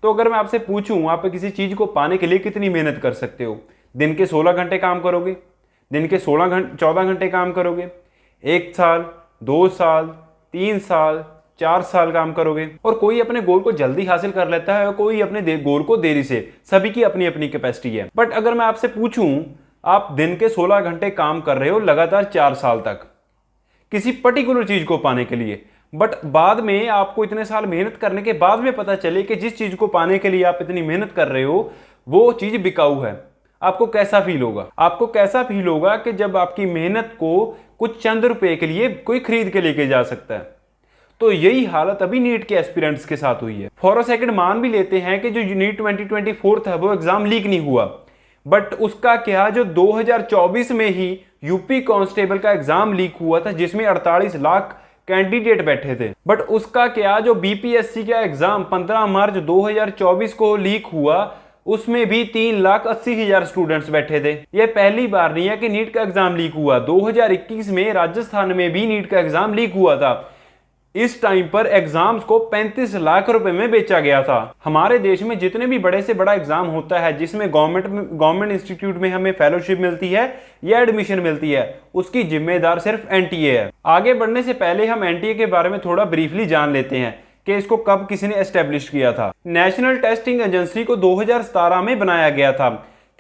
तो अगर मैं आपसे पूछूं आप किसी चीज को पाने के लिए कितनी मेहनत कर सकते हो, दिन के 16 घंटे काम करोगे, दिन के 14 घंटे काम करोगे, 1 साल, 2 साल, 3 साल, 4 साल काम करोगे। और कोई अपने गोल को जल्दी हासिल कर लेता है और कोई अपने गोल को देरी से, सभी की अपनी अपनी कैपेसिटी है। बट अगर मैं आपसे पूछूं आप दिन के 16 घंटे काम कर रहे हो लगातार 4 साल तक किसी पर्टिकुलर चीज को पाने के लिए, बट बाद में आपको इतने साल मेहनत करने के बाद में पता चले कि जिस चीज को पाने के लिए आप इतनी मेहनत कर रहे हो वो चीज बिकाऊ है, आपको कैसा फील होगा? आपको कैसा फील होगा कि जब आपकी मेहनत को कुछ चंद रुपए के लिए कोई खरीद के लेके जा सकता है। तो यही हालत अभी नीट के एस्पिरेंट्स के साथ हुई है। फॉर अ सेकंड मान भी लेते हैं कि जो नीट 2024 था वो एग्जाम लीक नहीं हुआ, बट उसका क्या, जो 2024 में ही यूपी कांस्टेबल का एग्जाम लीक हुआ था जिसमें 48 लाख कैंडिडेट बैठे थे, बट उसका क्या, जो बीपीएससी का एग्जाम 15 मार्च 2024 को लीक हुआ उसमें भी 3,80,000 स्टूडेंट्स बैठे थे। यह पहली बार नहीं है कि नीट का एग्जाम लीक हुआ, 2021 में राजस्थान में भी नीट का एग्जाम लीक हुआ था। इस टाइम पर एग्जाम्स को 35 लाख रुपए में बेचा गया था। हमारे देश में जितने भी बड़े से बड़ा एग्जाम होता है जिसमें गवर्नमेंट इंस्टीट्यूट में हमें फेलोशिप मिलती है या एडमिशन मिलती है, उसकी जिम्मेदार सिर्फ एनटीए है। आगे बढ़ने से पहले हम एनटीए के बारे में थोड़ा ब्रीफली जान लेते हैं कि इसको कब किसी ने एस्टेब्लिश किया था। नेशनल टेस्टिंग एजेंसी को 2017 में बनाया गया था।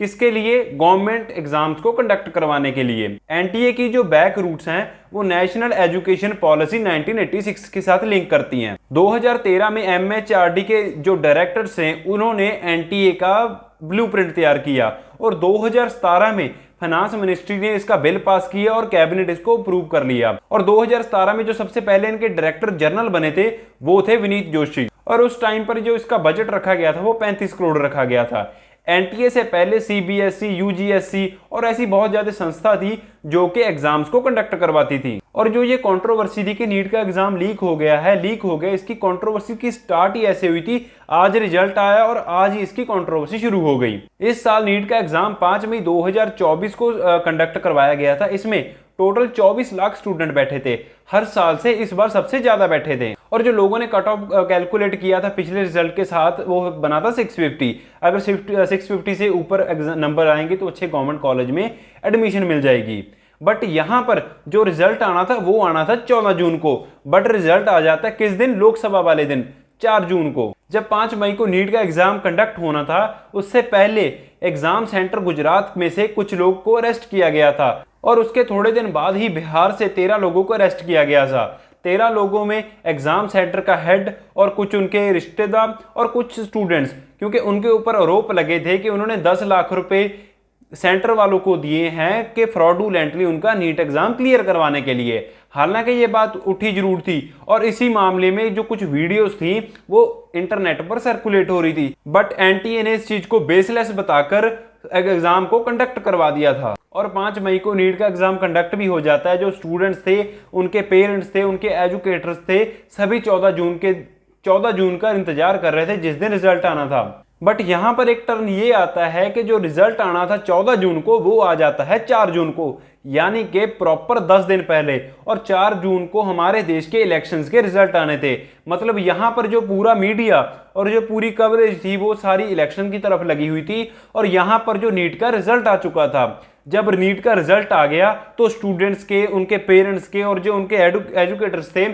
किसके लिए? गवर्नमेंट एग्जाम्स को कंडक्ट करवाने के लिए। एनटीए की जो बैक रूट्स हैं वो नेशनल एजुकेशन पॉलिसी 1986 के साथ लिंक करती हैं। 2013 में एमएचआरडी के जो डायरेक्टर्स हैं उन्होंने एनटीए का ब्लूप्रिंट तैयार किया और 2017 में फाइनेंस मिनिस्ट्री ने इसका बिल पास किया और कैबिनेट इसको अप्रूव कर लिया। और 2017 में जो सबसे पहले इनके डायरेक्टर जनरल बने थे वो थे विनीत जोशी, और उस टाइम पर जो इसका बजट रखा गया था वो 35 करोड़ रखा गया था। एनटीए से पहले सीबीएसई, यूजीएससी और ऐसी बहुत ज्यादा संस्था थी जो कि एग्जाम्स को कंडक्ट करवाती थी। और जो ये कंट्रोवर्सी थी कि नीट का एग्जाम लीक हो गया, इसकी कंट्रोवर्सी की स्टार्ट ही ऐसे हुई थी, आज रिजल्ट आया और आज ही इसकी कंट्रोवर्सी शुरू हो गई। इस साल नीट का एग्जाम 5 मई 2024 को कंडक्ट करवाया गया था। इसमें टोटल 24 लाख स्टूडेंट बैठे थे, हर साल से इस बार सबसे ज्यादा बैठे थे। और जो लोगों ने कट ऑफ कैलकुलेट किया था पिछले रिजल्ट के साथ वो बना था 650। अगर 650 से ऊपर नंबर आएंगे तो अच्छे गवर्नमेंट कॉलेज में एडमिशन मिल जाएगी। बट यहां पर जो रिजल्ट आना था वो आना था 14 जून को, बट रिजल्ट आ जाता है किस दिन? लोकसभा वाले दिन, 4 जून को। जब 5 मई को नीट का एग्जाम कंडक्ट होना था उससे पहले एग्जाम सेंटर गुजरात में से कुछ लोग को अरेस्ट किया गया था और उसके थोड़े दिन बाद ही बिहार से 13 लोगों को अरेस्ट किया गया था। 13 लोगों में एग्जाम सेंटर का हेड और कुछ उनके रिश्तेदार और कुछ स्टूडेंट्स, क्योंकि उनके ऊपर आरोप लगे थे कि उन्होंने 10 लाख रुपए सेंटर वालों को दिए हैं कि फ्रॉडुलेंटली उनका नीट एग्जाम क्लियर करवाने के लिए। हालांकि ये बात उठी जरूर थी और इसी मामले में जो कुछ वीडियोस थी वो इंटरनेट पर सर्कुलेट हो रही थी, बट एनटीए ने इस चीज को बेसलेस बताकर एग्जाम को कंडक्ट करवा दिया था। और 5 मई को नीट का एग्जाम कंडक्ट भी हो जाता है। जो स्टूडेंट्स थे, उनके पेरेंट्स थे, उनके एजुकेटर्स थे, सभी 14 जून का इंतजार कर रहे थे जिस दिन रिजल्ट आना था। बट यहां पर एक टर्न ये आता है कि जो रिजल्ट आना था 14 जून को वो आ जाता है 4 जून को, यानी कि प्रॉपर 10 दिन पहले। और 4 जून को हमारे देश के इलेक्शंस के रिजल्ट आने थे। मतलब यहां पर जो पूरा मीडिया और जो पूरी कवरेज थी वो सारी इलेक्शन की तरफ लगी हुई थी। और यहां पर जो नीट का रिजल्ट आ चुका था, जब नीट का रिजल्ट आ गया तो स्टूडेंट्स के, उनके पेरेंट्स के और जो उनके एजुकेटर्स थे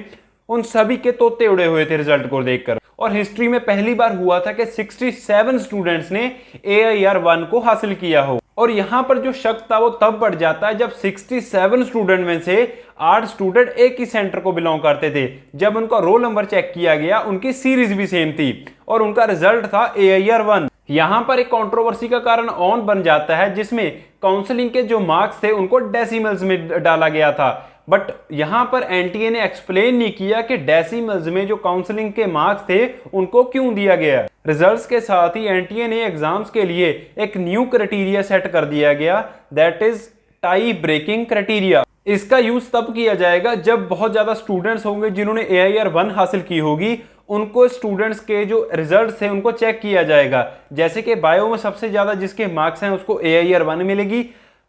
उन सभी के तोते उड़े हुए थे रिजल्ट को देखकर। और हिस्ट्री में पहली बार हुआ था कि 67 स्टूडेंट्स ने AIR-1 को हासिल किया हो। और यहां पर जो शक था वो तब बढ़ जाता है जब 67 स्टूडेंट में से 8 स्टूडेंट एक ही सेंटर को बिलोंग करते थे। जब उनका रोल नंबर चेक किया गया उनकी सीरीज भी सेम थी और उनका रिजल्ट था AIR-1। यहां पर एक कंट्रोवर्सी का कारण ऑन बन जाता है जिसमें काउंसलिंग के जो मार्क्स थे उनको डेसिमल्स में डाला गया था। बट यहां पर एनटीए ने एक्सप्लेन नहीं किया कि डेसिमल्स में जो काउंसलिंग के मार्क्स थे उनको क्यों दिया गया। रिजल्ट्स के साथ ही एनटीए ने एग्जाम्स के लिए एक न्यू क्राइटेरिया सेट कर दिया गया, that is tie breaking criteria. इसका यूज तब किया जाएगा जब बहुत ज्यादा स्टूडेंट्स होंगे जिन्होंने AIR-1 हासिल की होगी, उनको स्टूडेंट्स के जो रिजल्ट्स थे उनको चेक किया जाएगा। जैसे कि बायो में सबसे ज्यादा जिसके मार्क्स हैं उसको AIR-1 मिलेगी,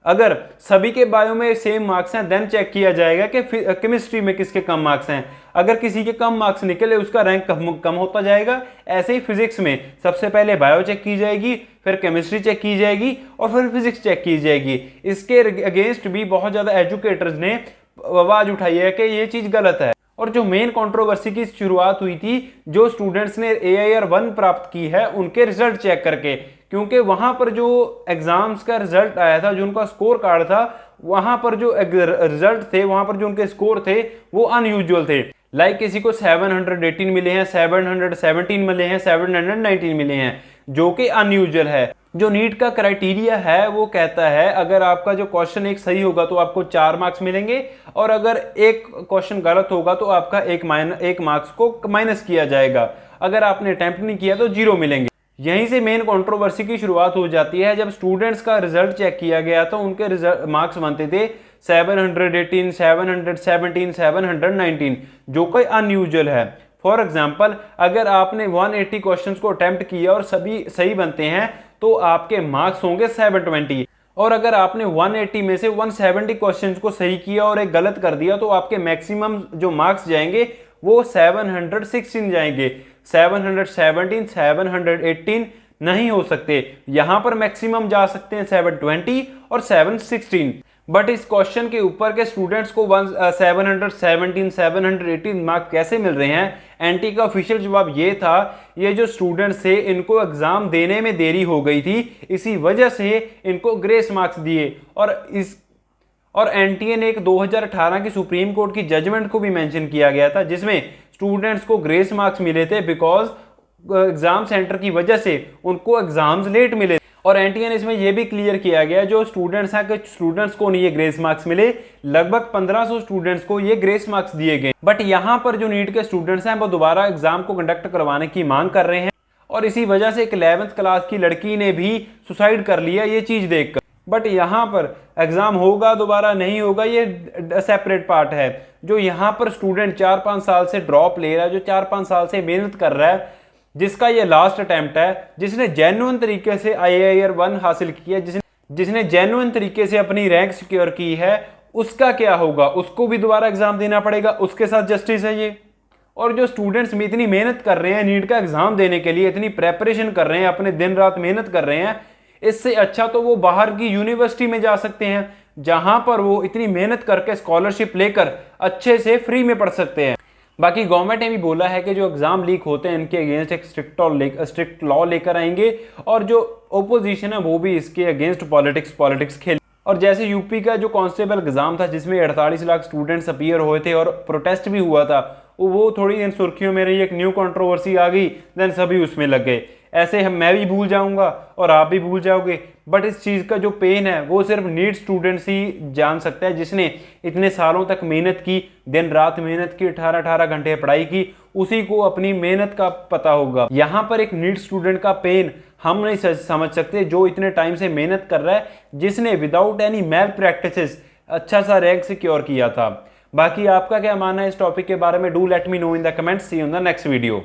अगर सभी के बायो में सेम मार्क्स हैं देन चेक किया जाएगा कि केमिस्ट्री में किसके कम मार्क्स हैं। अगर किसी के कम मार्क्स निकले उसका रैंक कम होता जाएगा। ऐसे ही फिजिक्स में सबसे पहले बायो चेक की जाएगी, फिर केमिस्ट्री चेक की जाएगी और फिर फिजिक्स चेक की जाएगी। इसके अगेंस्ट भी बहुत ज़्यादा एजुकेटर्स ने आवाज़ उठाई है कि ये चीज़ गलत है। और जो मेन कंट्रोवर्सी की शुरुआत हुई थी, जो स्टूडेंट्स ने AIR 1 प्राप्त की है उनके रिजल्ट चेक करके, क्योंकि वहां पर जो एग्जाम्स का रिजल्ट आया था, जो उनका स्कोर कार्ड था, वहां पर जो रिजल्ट थे, वहां पर जो उनके स्कोर थे वो अनयूजुअल थे। लाइक किसी को 718 मिले हैं, 717 मिले हैं, 719 मिले हैं, जो कि अनयूजुअल है। जो नीट का क्राइटेरिया है वो कहता है अगर आपका जो क्वेश्चन एक सही होगा तो आपको 4 मार्क्स मिलेंगे, और अगर एक क्वेश्चन गलत होगा तो आपका एक मार्क्स को माइनस किया जाएगा। अगर आपने अटेम्प्ट नहीं किया तो 0 मिलेंगे। यहीं से मेन कंट्रोवर्सी की शुरुआत हो जाती है। जब स्टूडेंट्स का रिजल्ट चेक किया गया तो उनके रिजल्ट मार्क्स बनते थे 718, 717, 719, जो कोई अनयूजुअल है। फॉर एग्जाम्पल, अगर आपने 180 क्वेश्चंस को अटेम्प्ट किया और सभी सही बनते हैं तो आपके मार्क्स होंगे 720, और अगर आपने 180 में से 170 क्वेश्चंस को सही किया और एक गलत कर दिया तो आपके मैक्सिमम जो मार्क्स जाएंगे वो 716 जाएंगे। 717, 718 नहीं हो सकते। यहां पर मैक्सिमम जा सकते हैं 720 और 716। बट इस क्वेश्चन के ऊपर के स्टूडेंट्स को 717, 718 मार्क्स कैसे मिल रहे हैं? एनटी का ऑफिशियल जवाब ये था, ये जो स्टूडेंट्स थे इनको एग्जाम देने में देरी हो गई थी, इसी वजह से इनको ग्रेस मार्क्स दिए। और एनटीए ने एक 2018 की सुप्रीम कोर्ट की जजमेंट को भी मेंशन किया गया था, जिसमें स्टूडेंट्स को ग्रेस मार्क्स मिले थे बिकॉज एग्जाम सेंटर की वजह से उनको एग्जाम्स लेट मिले। और एनटीए ने इसमें यह भी क्लियर किया गया जो स्टूडेंट्स हैं, कुछ स्टूडेंट्स को नहीं ये ग्रेस मार्क्स मिले, लगभग 1500 स्टूडेंट्स को ये ग्रेस मार्क्स दिए गए। बट यहाँ पर जो नीट के स्टूडेंट्स हैं वो दोबारा एग्जाम को कंडक्ट करवाने की मांग कर रहे हैं, और इसी वजह से एक 11th क्लास की लड़की ने भी सुसाइड कर लिया ये चीज देखकर। बट यहाँ पर एग्जाम होगा दोबारा नहीं होगा ये सेपरेट पार्ट है। जो यहाँ पर स्टूडेंट 4-5 साल से ड्रॉप ले रहा है, जो 4-5 साल से मेहनत कर रहा है, जिसका ये लास्ट अटेम्प्ट है, जिसने जेन्युइन तरीके से AIR 1 हासिल किया, जिसने जेन्युइन तरीके से अपनी रैंक सिक्योर की है, उसका क्या होगा? उसको भी दोबारा एग्जाम देना पड़ेगा, उसके साथ जस्टिस है ये। और जो स्टूडेंट्स में इतनी मेहनत कर रहे हैं नीट का एग्जाम देने के लिए, इतनी प्रेपरेशन कर रहे हैं, अपने दिन रात मेहनत कर रहे हैं, इससे अच्छा तो वो बाहर की यूनिवर्सिटी में जा सकते हैं, जहां पर वो इतनी मेहनत करके स्कॉलरशिप लेकर अच्छे से फ्री में पढ़ सकते हैं। बाकी गवर्नमेंट ने भी बोला है कि जो एग्जाम लीक होते हैं इनके अगेंस्ट एक स्ट्रिक्ट लॉ लेकर आएंगे, और जो ओपोजिशन है वो भी इसके अगेंस्ट पॉलिटिक्स खेल। और जैसे यूपी का जो कांस्टेबल एग्जाम था जिसमें 48 लाख स्टूडेंट्स अपीयर हुए थे और प्रोटेस्ट भी हुआ था, वो थोड़ी इन सुर्खियों में रही, एक न्यू कंट्रोवर्सी आ गई, देन सभी उसमें लग गए। ऐसे मैं भी भूल जाऊंगा और आप भी भूल जाओगे, बट इस चीज़ का जो पेन है वो सिर्फ नीट स्टूडेंट्स ही जान सकता है, जिसने इतने सालों तक मेहनत की, दिन रात मेहनत की, 18-18 घंटे पढ़ाई की, उसी को अपनी मेहनत का पता होगा। यहाँ पर एक नीट स्टूडेंट का पेन हम नहीं समझ सकते, जो इतने टाइम से मेहनत कर रहा है, जिसने विदाउट एनी मैल प्रैक्टिसेस अच्छा सा रैंक सिक्योर किया था। बाकी आपका क्या मानना है इस टॉपिक के बारे में? Do let me know in the comments. See you in the next video.